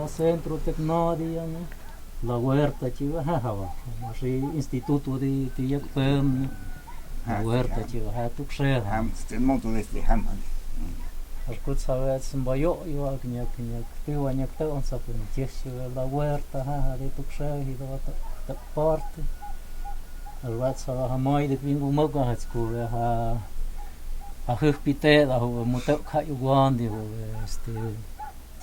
centro tecnologia, la huerta chiva hawa, si instituto de yakpem, la huerta chiva ha tukse. Ham sten moto desde ham. Ascult savet simbayo yo knya piwa nyak ta on sa pun jeshi la huerta ha de tukse hi do ta parte. Alvat sa ha mai de pingu moga ha school ha hupite da ho moto ka iguandi ho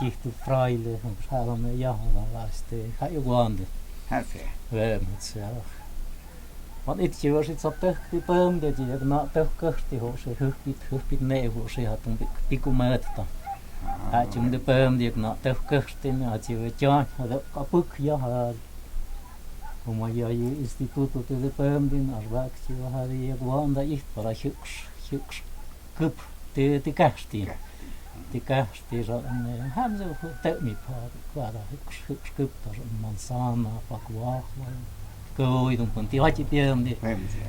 Tihtu fraile, on me jahla laste, ga je wanden. Hafe. We moet zelf. Want ik was iets op de boom dat je na de kuchtie hoor, ze hupit nee hoor, ze had een pico met dan. Had je de boom die ik na de kuchtie, had je het jaar, had ik kapuk ja had. Hoe maar je instituut op de boom die als werkje had je gewoon dat echt maar huks kup de kuchtie. Die kast is een hamze tet mi pa skip daar manzana pakwa kooi dan komt die had je piem die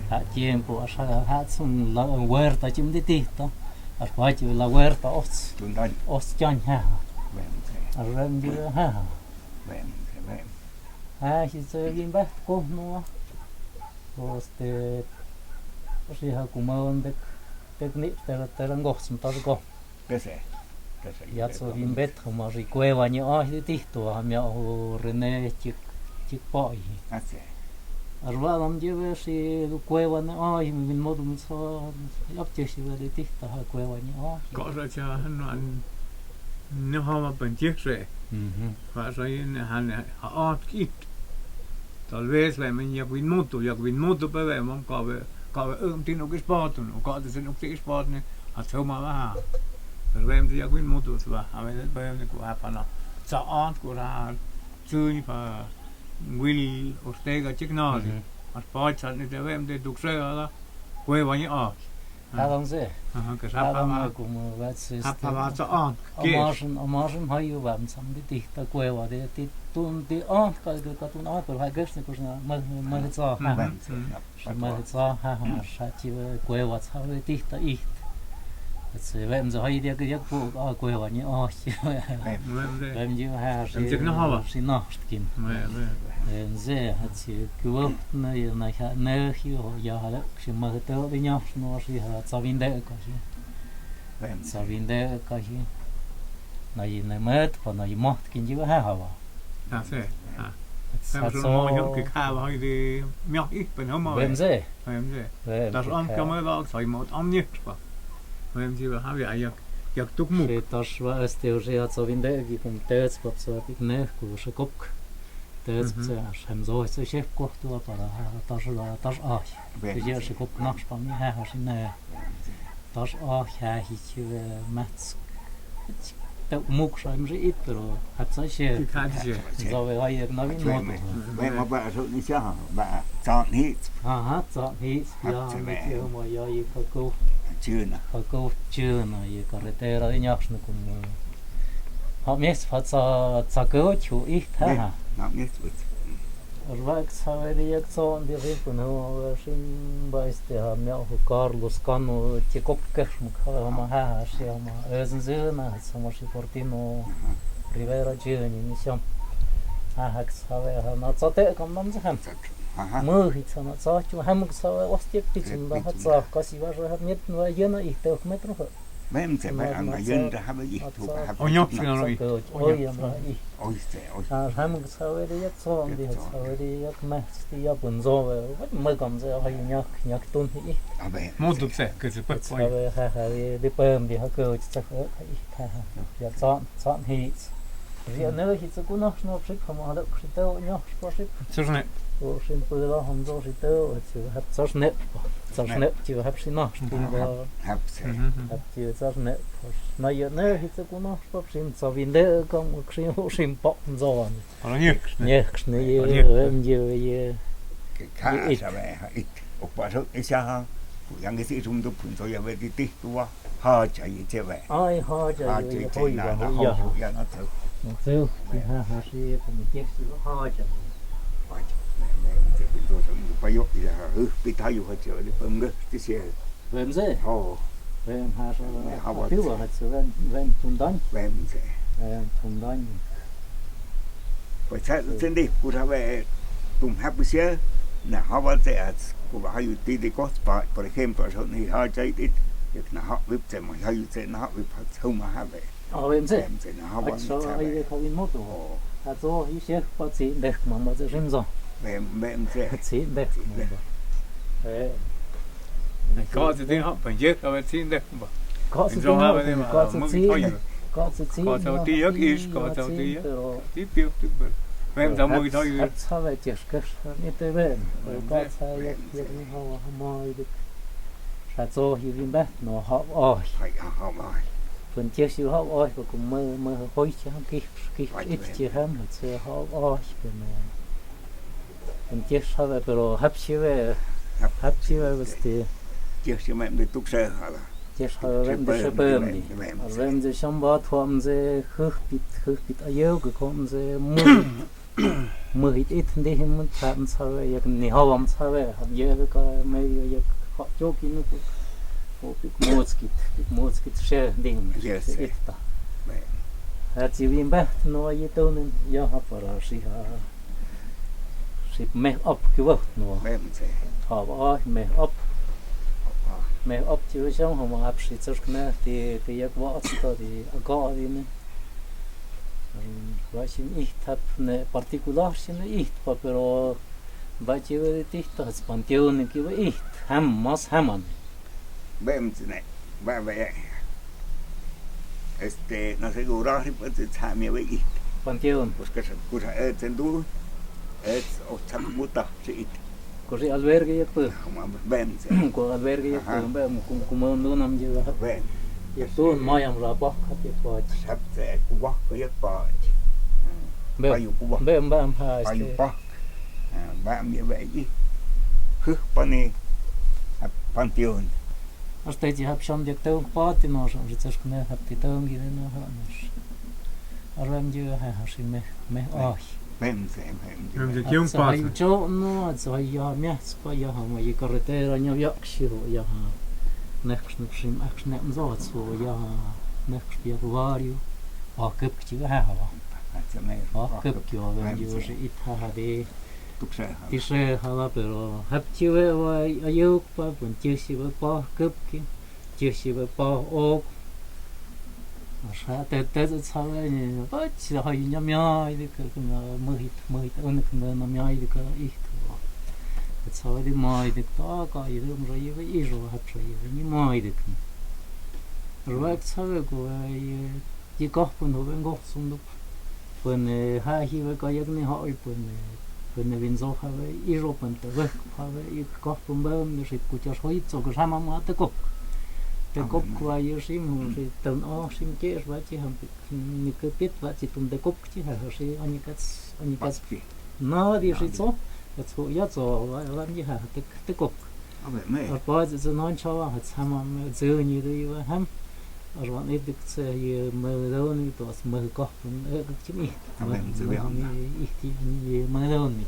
had tiempo als had zo'n la huerta chim die tita als wat je la huerta ost jan ha als rem die ha ha is in best kom no was de als je ha komen de techniek ter ngots met dat go ja zo in bed maar ik weet wanneer als je dit doet hem ja René chik pai als we dan je weer zie de kwijt wanneer als je met modem zo op je zie weer dit ha kwijt wanneer als có ra cha hắn nếu họ mà bận chiếc rồi và rồi hắn họ ít tal vez về mìnhอยากวินโมตุไปvềมันก็ที่นกสปอร์ตnó cóที่นกสปอร์ตเนี่ยเขาเข้ามาว่าrồi em thìอยากวินโมตุใช่ป่ะเอาไปไปเนี่ยกูหาปนจะอ่อนกูหาชื่อนี่ป่ะวิลออสเตรเลียชิคนอร์อันพอฉันนี่แต่เอ็มที่ถูกเสียแล้วกูวันนี้ออกha dan zeก็ชอบมา como wat is ฮับมาจะอ่อน Amazon hay ju vam sam de dikta kueva de tun de on ka tun on per ha gest ne kusna ma tsa ma tsa ha sha chi kueva tsa de dikta ich se vem zo hay de que pu kueva ni o vem ju ha si nacht kim en ze hat si kuva na ha ne hi ja ha si ma te de nyaf no si ha tsa vinde ka si sa vinde ka si na i ne met pa na i macht kin ju ha ha à thế à sao số những cái khai vào thì miếng ít bên hôm mà vem ze das on kann man auch sei mal am nicht pa vem sie haben wir ja tuk mu das war es der ja so vinde ki kum tets pop so ik ne ku shkop tets se hem zo se chef kocht tu para tas ach je shkop nach pa mi ha ha sin ne tas ach ha hich mats Tao mục sao em ít rồi hạt sai xe rồi về hay nó bị ngon vậy mà bà rồi đi chơi hả bà chọn hít chọn hít ya mấy chiều mà ya y có câu chưa nè y carretera đi nhóc nó cũng họ biết phát sa câu chú ít ha rồi sao đi chọn đi về cũng nó xin bài este ha mèo Carlos Cano chỉ có cái mà ha xem mà özünüzü sama shi Portino Rivera Juni mission ha sao ha nó cho tệ cầm nắm ham mơ thì sao nó cho chú ham sao ostia pitching ba hat sa có gì vào rồi hat nhất và dân nó ít được mấy trâu Mem se me anga yenda habe ich tu habe Onyok sinoi oi ham sao đi cho đi sao đi mà đi ya bun zo vậy mới cầm ra hay nhắc tôn hi modu se que se puede sao ha đi bơm đi ha cơ chắc ha ya chọn hi Ria nơi thì cũng nó ship không được ship tao nhá ship co że ship từ đó không do ship tao chỉ hấp snap chỉ hấp xin nó hấp chỉ snap nói nơi thì cũng nó xin cho viên đỡ công xin bọc rồi ale nie em như cái cá sao vậy ít oppa số ít sao yang cái gì chúng tôi phun cho về đi tí tua ha chạy thế vậy ai ha chạy thôi nó thôi Tiêu, ha si cũng chết si có ho chứ. Tôi sống được bao nhiêu là bị thayอยู่chợ đi bơm nữa cái xe. Vem gì? Vem ha. เขา Tiêu ว่า là hết sự vem thùng đánh. Vem thùng đánh. เขา Vem ว่า thùng đánh. เ Vem thùng đánh. pues sendik pura ve tum hapusia na havate at kuba hayu ti de kostpa por ejemplo so ni ha chait it ik na ha vip se mo hayu se na vip hat homa have em sẽ na ha anh cho ai để không in mốt rồi à cho ý sẽ có gì đẹp màจะrim rồi mem se gì đẹp thế có sự tin họ phải giếtเขาtin được mà có sự do hai bên tin mà có sự mức tin thôi có sự tin có sao tí ức ít có sao tí tí tiêu tí bự em sao mùi thôi hết sao vậy chỉ cái như thế vậy có sao vậy như họ mồi được sao cho hiểu biết bé nó họ oi phải ha mai phần chia siêu họ oi và cũng mơ hối chứ không cái ít chia hơn một sự họ oi phần chia sao vậy rồi hấp chiếu vậy thì chưa xem em được tục sơ hả là chia sao vậy để bơm đi bơm để xong bỏ thuốc để khử bịt ở dưới cái con để mưa ít đi mình làm sao vậy cái này họ làm sao vậy học dưới cái mấy cái họ chốt cái nó Mozkit še ding itta. Chỉ vì bé nói với tôi nên do học vào sĩ mẹ ấp cái vợ nó họ bảo mẹ ấp chứ xong họ mà ấp sĩ chắc nè thì giấc vợ tôi thì có gì nè vậy xin ít thап nè particular xin ít pero vậy chứ tí tôi spontan nên cái vậy ít ham anh Vemos, va a ver. No seguro si puede estar mi wey. Panteón. Pues que se cura tendu es o chamuta sí. Così alberghi e poi. Ma ben. Con alberghi e poi bem come non nam je va. Ben. E tu mai am la pa che poi. Sap se cuba che poi. Bem ha. Ai pa. Ba mi wey. Khứ pani panteón. Asta je hab schon de teu pati no schon je tsas kne hab ti teu ngi no ha nos. Arram je ha shi me ai. Ben. emจะเกี่ยวปาก Ai cho no so ya me spa ya ha ma je carretera no ya kshiru ya ha. Next no shim akshne mzo so ya next ya vario. A kep ki ha ha. A kep ki o ben je je it ha de thì xe hả pero hấp chiếu với ayuk pa pun chiếu xí với pa cướp kia chiếu xí với pa ô sao té sao vậy nhỉ bắt chỉ là hay nhắm nhai đi cái mười ôn cái nhắm nhai đi cái ít sao đi mai đi to có gì đó rồi với ít rồi hấp rồi với mai được rồi sao vậy cô chỉ có pun hồ bên góc xuống lúc pun hai khi với có những hỏi pun When we saw how Europe and the work, how you got from Bern, you should put your height so good. I'm at the cook. The cook, why you seem who don't all seem cares what you have to pit what you from the cook. You have to see on your cats. No, this is so. That's what you're so. Let you have the cook. Or boys, it's a non shower, had some zone you do you ham. Or what if it's Meloni, it was Melcoff and Jimmy. Meloni.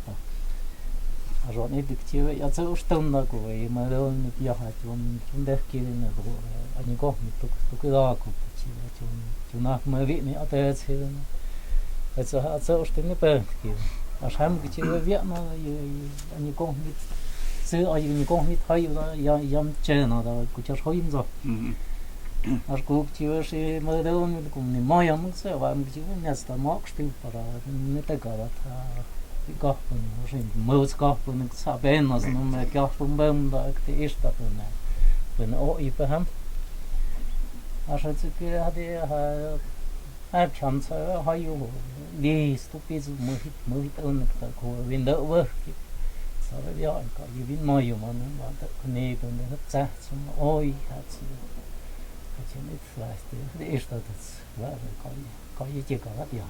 Or what if it's you at so stone like away, Meloni, if you had one from the killing and you got me to the arc to knock my Whitney at the head. It's a hard so in the bird. As ham get you a Vietnam and you go with so are you going with how you young channel or could just hold him up. Ar kup chiu si mădăun cum ni mai am să am chiu nesta moc știu para ne te gara ta ka pun și măs ka pun sa ben as nu me ka pun bem da te esta pun o I pe ham așa că ade ha cham să ha yu li stupid măhit în ta cu window work sa ve ya ka yu vin mai yu man ba ta ne pun de sa sum oi hat Chứ ít là để ít là thật có gì chỉ có rất nhiều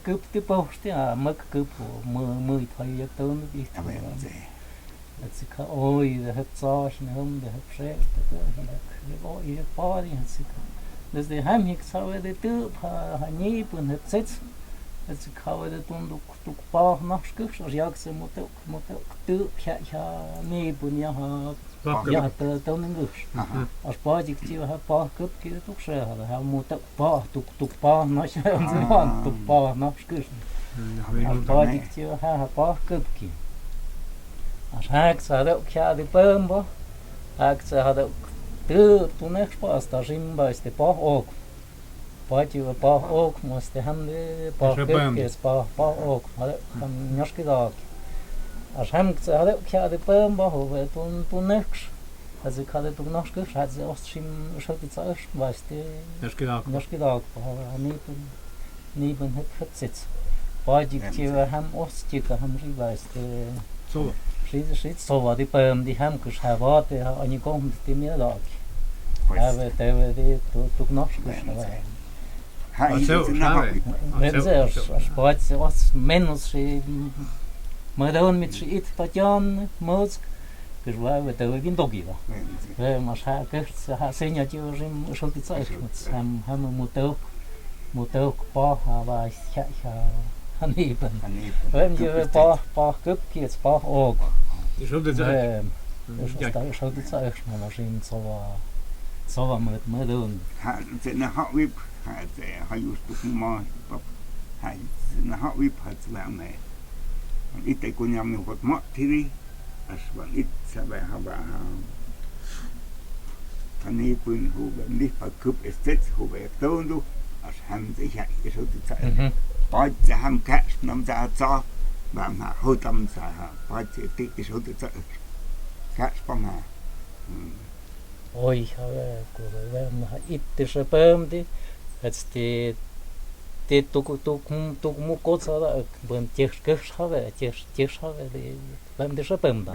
cướp tiếp bao thì mất cướp mười thời gian tới nó đi chỉ có ôi hết cho nên không để hết sẽ để bỏ đi hết sự để hai miếng sau để tự nhị bữa hết chết että se kauheita tuk pah nahskus, jos jakse, mutta ja niipun ja toinen yksi. Jos paatikti vähän pah köpkiä tukseella, hän muuta tuk pah nahskus, on se vaan tuk pah nahskus. Jos paatikti vähän pah köpkiä. Jos häksä rökkäädi pömpö, häksä tunneeks paasta simbaiste pah ok. Paitsi pah ok, mutta hän pah köpkiä, pah ok, hän joski taaki. Jos häksä rökkäädi pömpö, huve tunneeks. Also gerade du noch geschafft, hat sie auch schon die Zeit, weißt du? Nicht gedacht, neben hat Sitz. Beide Tiere haben Osttiere, haben sie, weißt du? So. Sie so war die haben geschafft, warte, eine kommt die mir lag. Aber der du noch geschafft. Wenn sie als Beide was Männer sie Madon mit sie Tatjan, Mosk. Kyllä tämä on tokiva. Mas hän senja tiurin sulti saismut. Hän muuttuu paha vai hän niipen. Hän jo pah köpkiä, pah ok. Sulti saismut. Sulti saismut, mas in sova med on. Hän se har vi har just kumma. Hän se har vi hat lämme. Itse kun jag mig fått mattiri. Asvan itse vähän kanipun huven lippa kup estet huve toondu as hem se ja isotit sa paitsi hem käs nam sa sa vaan hotam sa paitsi ti isotit sa käs pama Oi kun vähän itse se pömdi että det tuk mu kotsala bun tieks have hvem det så pömda.